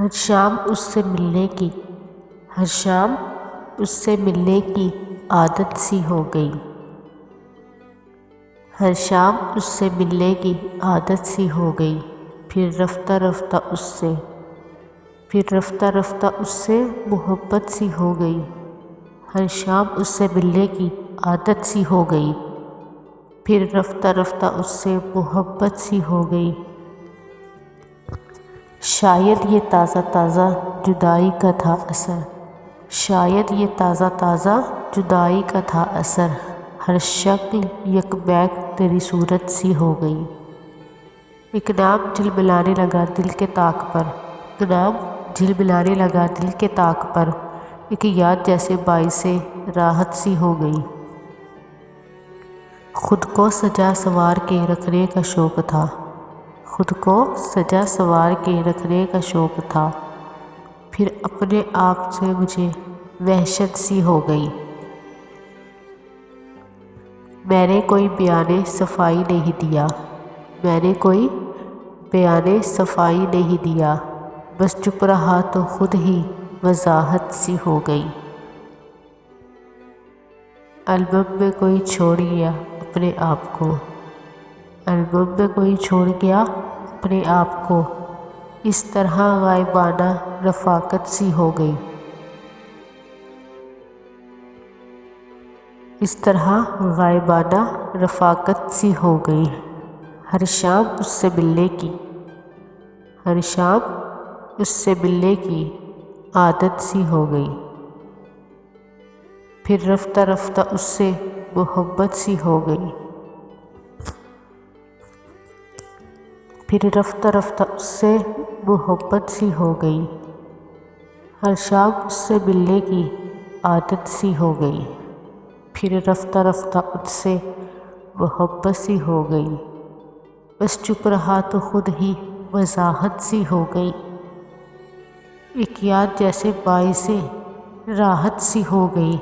ہر شام اس سے ملنے کی عادت سی ہو گئی۔ ہر شام اس سے ملنے کی عادت سی ہو گئی، پھر رفتہ رفتہ اس سے محبت سی ہو گئی۔ ہر شام اس سے ملنے کی عادت سی ہو گئی، پھر رفتہ اس سے محبت سی ہو گئی۔ شاید یہ تازہ جدائی کا تھا اثر، ہر شکل یک بیک تیری صورت سی ہو گئی۔ ایک نام جھلملانے لگا دل کے طاق پر، ایک یاد جیسے باعث راحت سی ہو گئی۔ خود کو سجا سنوار کے رکھنے کا شوق تھا، پھر اپنے آپ سے مجھے وحشت سی ہو گئی۔ میں نے کوئی بیان صفائی نہیں دیا، بس چپ رہا تو خود ہی وضاحت سی ہو گئی۔ البم میں کوئی چھوڑ گیا اپنے آپ کو، اس طرح غائبانہ رفاقت سی ہو گئی۔ ہر شام اس سے ملنے کی عادت سی ہو گئی، پھر رفتہ اس سے محبت سی ہو گئی۔ ہر شام اس سے ملنے کی عادت سی ہو گئی، پھر رفتہ اس سے محبت سی ہو گئی۔ بس چپ رہا تو خود ہی وضاحت سی ہو گئی۔ ایک یاد جیسے باعث راحت سی ہو گئی۔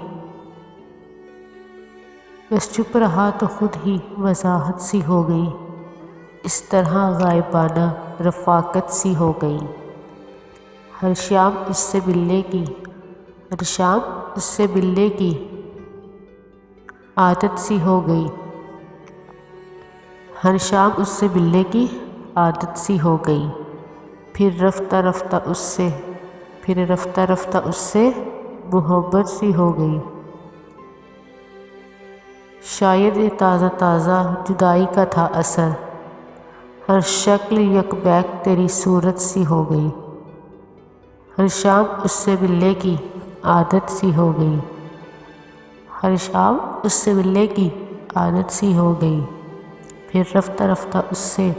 بس چپ رہا تو خود ہی وضاحت سی ہو گئی، اس طرح غائبانہ رفاقت سی ہو گئی۔ ہر شام اس سے ملنے کی عادت سی ہو گئی، پھر رفتہ اس سے محبت سی ہو گئی۔ شاید یہ تازہ جدائی کا تھا اثر، ہر شکل یک بیک تیری صورت سی ہو گئی۔ ہر شام اس سے ملنے کی عادت سی ہو گئی، پھر رفتہ اس سے